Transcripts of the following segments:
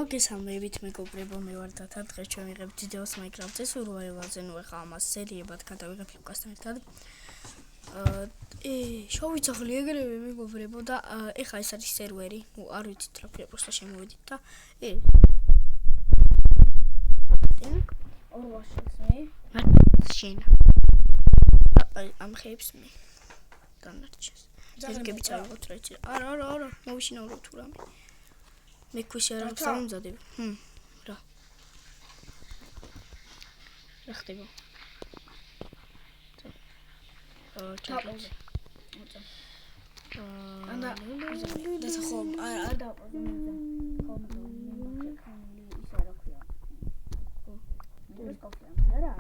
მოგესალმებით მეგობრებო, მე ვარ დათა. დღეს შევიღებთ ვიდეოს Minecraft-ზე სურვაივალზე. ნუ ეხლა ამას სერიებად გადავიღებ ლუკასთან ერთად. შევიცახლი ეგრევე მეგობრებო და ეხლა ეს არის სერვერი. ნუ არ ვიცით რა ქვია, просто შემოვედით და შენ ამ ხეებს მე განარჩეს. ზერგები წავიღოთ რა იცი. არა, მოვიშინაურო თუ რამე. მე ქვაში არ გამზადებ. რა. რა ხდება? ჩაპოზე. ანდა დახომ არ დააპოზნე. ხომ ის არა ქვია. ხო. ეს კოფია არა.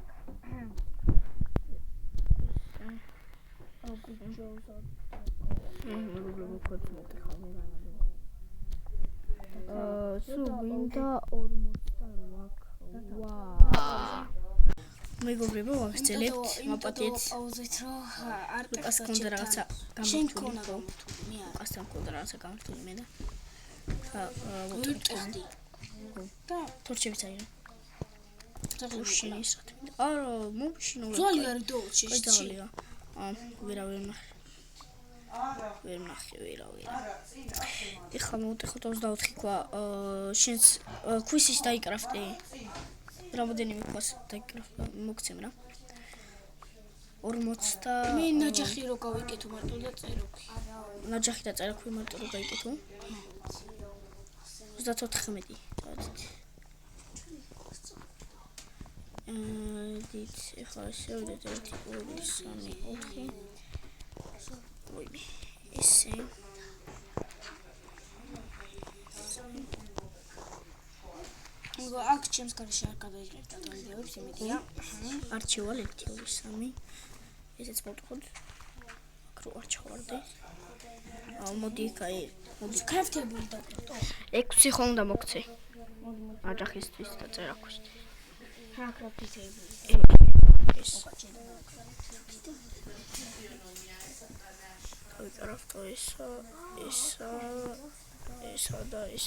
სუვინდა 48. მეგობრებო, ვაგრძელებთ, მაპატიეთ. აუზეთ რომ არ ლუკას კონდა რაღაცა გამართული. ლუკასთან კონდა რაღაცა გამართული მე და ვიტყდი. და თორჩები წაიღე. უშინის. არა, მომშინო. ძვალი არის დოუჩი. ძვალია. ვერავინ ვერ ნახე. ეხლა მოვუტეხოთ 24 ქვა. შენს ქვისის დაიკრაფტე. რამოდენიმე ქვას დაიკრაფტე, მოგცემ რა. 40 მე ნაჯახი რო გავიკეთო მარტო და წეროქვი. ნაჯახი და წეროქვი მარტო რო გაიკეთო. 34. დით ეხლა შევიდეთ 1 2 3 4. ვაიმე ესე აქ ჩემს გარშე არ გადაიღებთ ადამიანებს იმედია. არჩევალ 1 2 3. ესეც მოვტყოთ. აქ რო არჩევარდი. მოდი კაი, მოდი კრაფტებული დაკრიტო. 6 ხომ უნდა მოგცე. აჯახისთვის და წერაქვისთვის. რა კრაფტისები? ეს ვიკრაფტო ესა და ეს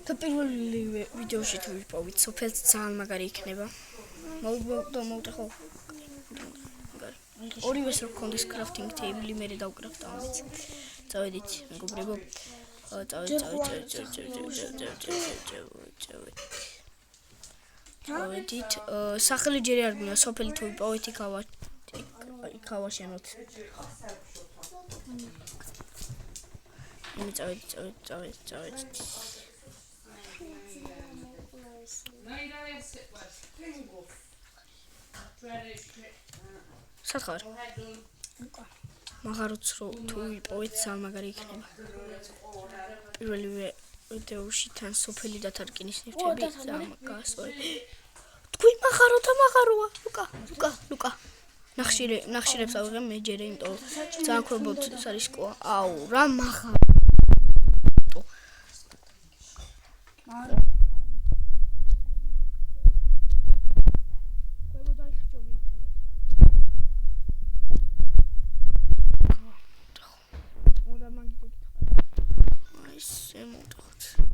და პირველი ვიდეოში თუ ვიპოვით, სოფელს ძალიან მაგარი იქნება. მოვუტეხო. ორივეს რო გქონდეს crafting table, მე დავკრაფტა ამით. წავედით, მეგობრებო. წავედით. სახელი ჯერ არ გვინდა, სოფელი თუ ვიპოვეთ, იქავა შენოთ. წავედით. სათხარ. მაგაროც რო თუ ვიპოვეთ, ძალიან მაგარი იქნება. პირველი ვიდეოში თან სოფელი და თარკინის ნივთები ძალიან გასწორი. თქვი მაგაროა. ლუკა. ნახშირებს ავიღე მე ჯერ იმიტომ ძალიან ქვებოთ ეს არის ყო. აუ, რა მაგარო.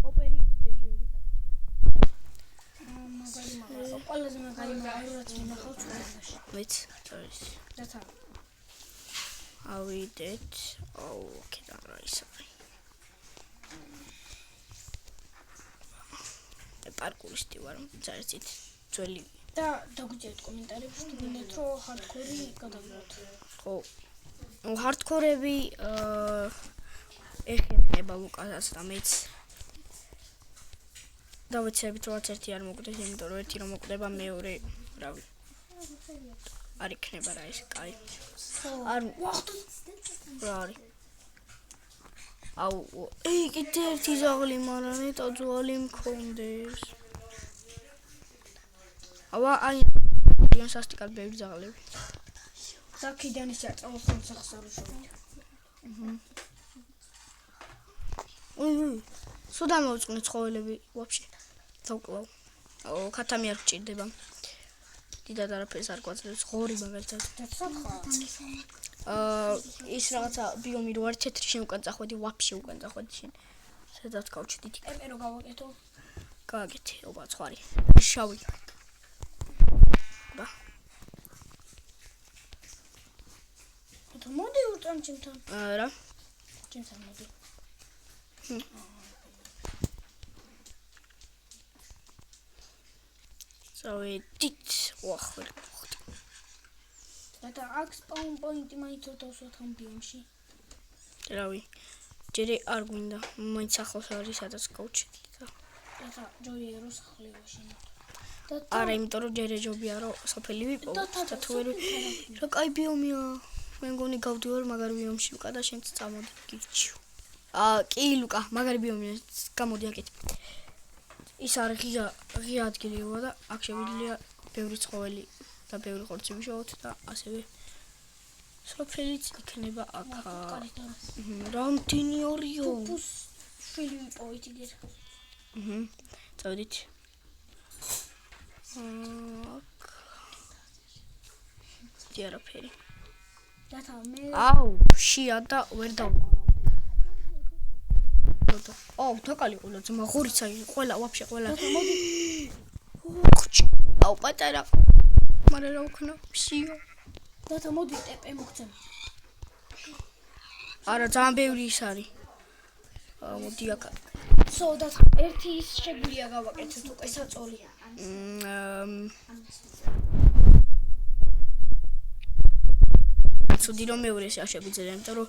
კოპერი ჯეჯები. ყველაზე მაგარი მაგარად მინახავ ჩვენაში. მეც არის. დათა. ავიდეთ. კედა რა ისე. პარკურისტი ვარ, წარცით. ძველი და დაგვიწერეთ კომენტარებში თუ გინდათ რომ ჰარდკორი გადავიღოთ. ხო. ჰარდკორები ეხება ლუკასაც და მეც დავეცებით რომ ერთი არ მოკვდეს, იმიტომ რომ ერთი რომ მოკვდება, მეორე რავი. არ იქნება რა ეს კაი. არ რა არის. აუ, კიდე ერთი ზაღლი მაგრამ ნეტო ძვალი მქონდეს. აი სასტიკად ბევრი ზაღლები. საკიდან ის აწავს სახსარუშობით. სუდა მოვწყნე ცხოველები ვაფშე. დავკლავ. ქათამი არ გჭირდება. დიდად არაფერს არ გვაძლევს, ღორი მაგალითად. და სათხარ. ის რაღაცა ბიომი რო არის თეთრი შენ უკან წახვედი, ვაფშე უკან წახვედი შენ. სადაც გავჩდით. ტემპე რო გავაკეთო. გააკეთე, ოპა, ცხარი. შავი. და თუ მოდი უწამ ჩემთან. რა? ჩემთან მოდი. წავედით. ვახ, ვერ გავხდი. და აქ spawn point-ი მაინც ოდავსვათ ამ ბიომში. რავი. ჯერე არ გვინდა. მაინც ახლოს არის, სადაც გავჩდით და და ჯოიერო სახლევა შენ. არა, იმიტომ რომ ჯერე ჯობია რომ სოფელი ვიპოვო და თუ ვერ რა კაი ბიომია. მე მგონი გავდივარ მაგარი ბიომში უკა და შენც წამოდი გიჩუ. კი ლუკა, მაგარი ბიომია, გამოდი აქეთ. ის არის ღია ადგილიოა და აქ შეგვიძლია ბევრი ცხოველი და ბევრი ხორცი ვიშოვოთ და ასევე სოფელიც იქნება აქ. რამდენი ორიო? ფუს შვილი ვიპოვით იგერ. წავედით. ჯერაფერი. და მე აუ, შია და ვერ დავა. აუ, თაკალი ყოლა ძმა ღორიცა ყველა ვაფშე ყველა. აუ, პატარა. მარა რა ვქნა? შია. და მოდი ტემპე მოგცემ. არა, ძალიან ბევრი ის არის. მოდი აქ. სო და ერთი ის შეგვიძლია გავაკეთოთ უკვე საწოლი. ცუდი რომ მეორეს არ შეგვიძლია, იმიტომ რომ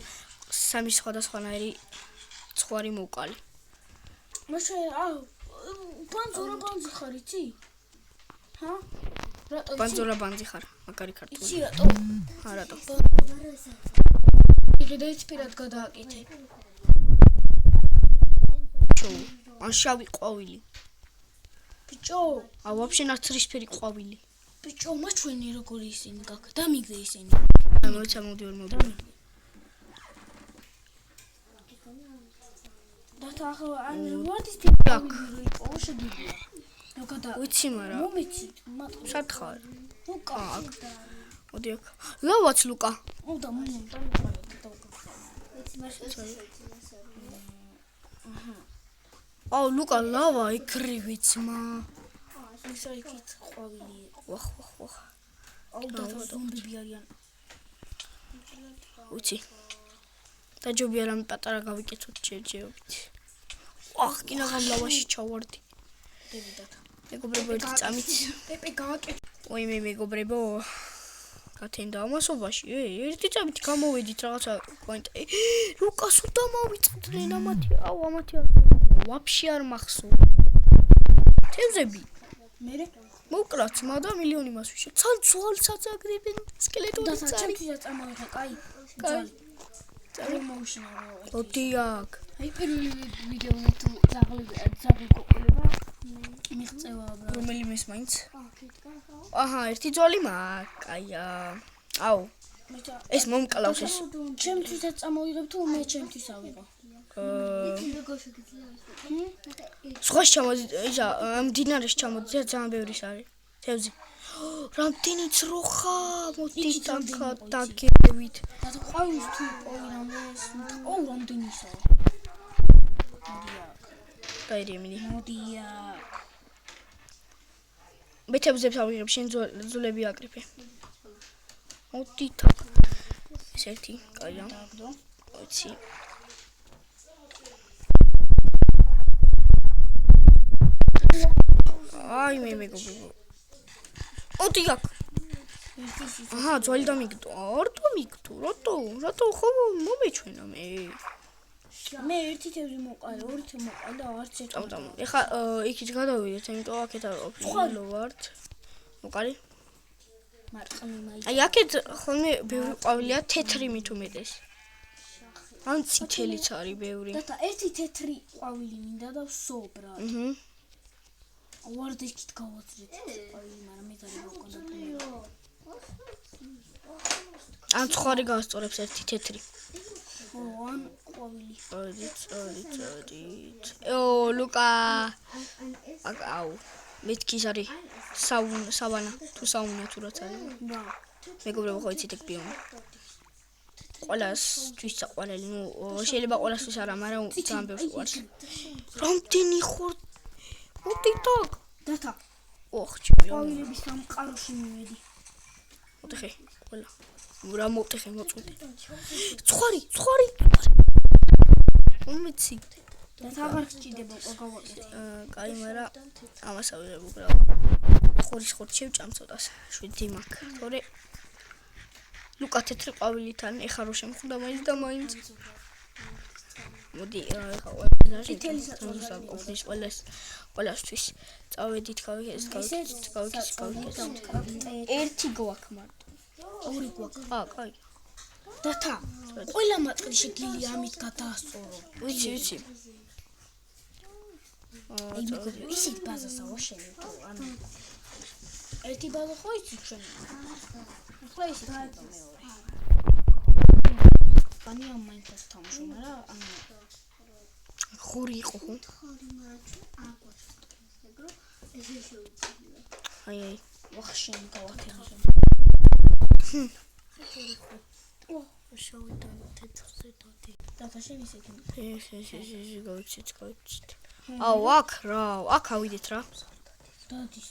სამი სხვადასხვანაირი ცხვარი მოვყალი. მაშინ ბანძურა ბანძი ხარ იცი? ჰა? რატო იცი? ბანძურა ბანძი ხარ, მაგარი ქართული. იცი რატო? რატო? იგედა ის პირად გადააკეთე. ან შავი ყვავილი. ბიჭო, ვაფშე ნაცრისფერი ყვავილი. ბიჭო, მაჩვენი როგორი ისინი გაქ და მიგდე ისინი. მოიცა მოდი. და ახლა ან ვარდის ტიპი იყო შეგიძლია. რა გადა? ვიცი მარა. მომიცით, მაგრამ სად ხარ? ლუკა. მოდი აქ. ლავაც ლუკა. და აუ ლუკა ლავა იკრივი ძმა. ის აიქით ყვავილი. ვახ. აუ და ზომბები არიან. ვიცი. და ჯობია რამე პატარა გავიკეთოთ ჯერჯერობით. ვახ, კინა გამ ლავაში ჩავარდი. დედათ. მეგობრებო, ერთი წამით. პეპე გააკეთე. ой, მეგობრებო. გათენდა ამასობაში. ერთი წამით გამოვედით რაღაცა კომენტარი. ლუკას უდამავიწყდნენ ამათი. აუ, ამათი არ. ვაფშე არ მახსოვს. თევზები. მერე მოკრაც, მადა მილიონი მასვიშე. ცალ ძვალს აწაგდებენ სკელეტური და წარი. ჩემთვის წამოვიდა, კაი. წალი მოუშინა. მოდი აქ. აი პირველი ვიდეო თუ ზაღლი გოყოლება მიღწევა ბრა. რომელიმეს მაინც? აჰა, ერთი ძვალი კაია. აუ. ეს მომკლავს ეს. ჩემთვისაც წამოვიღებ თუ მე ჩემთვის ავიღო. სხვა ჩამოდი, ისა, ამ დინარეს ჩამოდი, ძალიან ბევრი არის. თევზი. რამდენი ძროხა, მოდი დაგებით. და ყავის თუ ყოირამეს, აუ რამდენი ისაა. გაირიმინი. მოდია. მე თევზებს ავიღებ, შენ ძვლები აკრიფე. მოდი თაკ. ეს ერთი, კაია. დაგდო. ვიცი. აი მე მეგობრებო. მოდი აქ. აჰა, ძვალი დამიგდო. რატო მიგდო? რატო ხო მომეჩვენა მე? მე ერთი თევზი მოყარე, ორი თევზი მოყარე და არც ერთი. წამწამ. ეხა იქით გადავიდეთ, იმიტომ აქეთ ოფიციალო ვართ. მოყარი? მარყნი მაი. აი აქეთ ხოლმე ბევრი ყვავილია თეთრი მით უმეტეს. ან წითელიც არის ბევრი. და ერთი თეთრი ყვავილი მინდა და ვსობრა. ვარდისკით გავაცრეთ ყვავილი, მაგრამ მე ძალიან მოკონდა. ან ცხარი გასწორებს ერთი თეთრი. ან ყვავილი. წოდით. ლუკა. აუ. მეთქის არის სავანა თუ საუნა თუ რაც არის. და მეგობრებო, ხო იცით ეგ ბიომი? ყველასთვის საყვარელი, შეიძლება ყველასთვის არა, მაგრამ ძალიან ბევრს უყვარს. რამდენი ხარ? მოდი დაგ. დათა. ოხ, ჩემი. ყვავილების სამყაროში მივედი. მოტეხე, ყველა. რა მოტეხე მოწყვეტე. ცხარი. უმიცი. დათა აღარ გჭირდება გავაკეთე. კაი, მაგრამ ამას ავიღებ უბრალოდ. ხორის შევჭამ ცოტას. 7 მაქვს. თორე ლუკა თეთრი ყვავილიდან ეხა რო შემხვდა მაინც. მოდი, ეხა ყველასთვის ყველასთვის წავედით გავიქეს. ერთი გვაქვს მარტო. ორი გვაქვს. კაი. დათა. ყველა მატყლი შეგიძლია ამით გადაასწორო. ვიცი. ისეთ ბაზასა ვაშენი თუ ანუ ერთი ბაზა ხო იცი ჩვენ. ახლა ისეთ მეორე. ბანი ამ მაინკრაფტს თამაშობ, მაგრამ ანუ ხური იყო ხო? აი. ვახშენ გავაკეთე. შევიდა თეთრზე დადი. დათა შენ ისეთი. გავიცით. აუ, აქ ავიდეთ რა. დადის.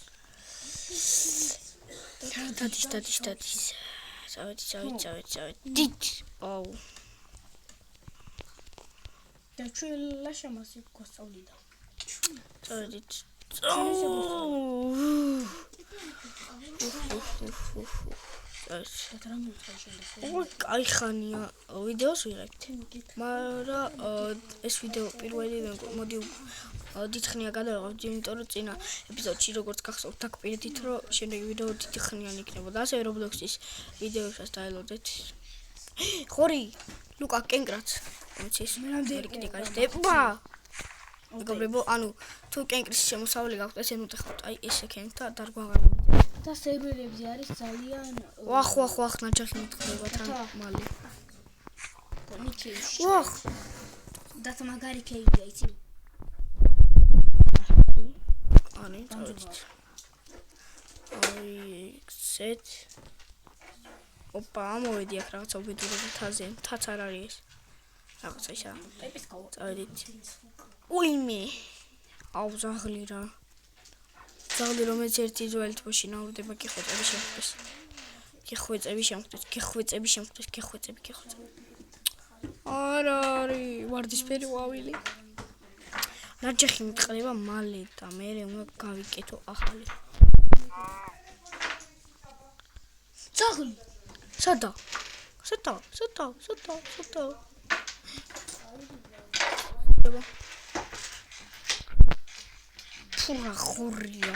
დით. აუ. და ჩვეულა შემასი გასწავლიდა. წავედით. კაი ხანია ვიდეოს ვიღებთ. მაგრამ ეს ვიდეო პირველი მოდი დიდი ხნია გადავიღოთ, იმიტომ რომ წინა ეპიზოდში როგორც გახსოვთ, დაგპირდით, რომ შემდეგი ვიდეო დიდი ხნიანი იქნებოდა. ასე Roblox-ის ვიდეოსაც დაელოდეთ. ხორი, ლუკა კენკრაც. ვიცის, მე რამდენი კიდე გაიზდება. მეგობრებო, ანუ თუ კენკრის შემოსავალი გაქვთ, ესე ნუტეხავთ, აი ესე კენკ და დარგვა აღარ მოვიდეს. და სერვერებზე არის ძალიან ვახ ნაჯახი მithდება თან მალე. ნიკეში. ვახ. დათა მაგარი კეივია იცი. ანი, წავედით. აი, set. ოპა, მოვედი აქ რაღაცა უბედურები თაზე, თაც არ არის ეს. რაღაცა ისა. ტაიპის გავა. წავედით. უიმე. აუ, ზაღლი რა. ზაღლი რომელიც ერთი ძველი თბოში ნაურდება, გეხვეწები შემხვდეს. გეხვეწები. არა არის, ვარდისფერი ყვავილი. ნაჯახი მიტყდება მალე და მე უნდა გავიკეთო ახალი. ზაღლი. სადა. ფურა ხურია.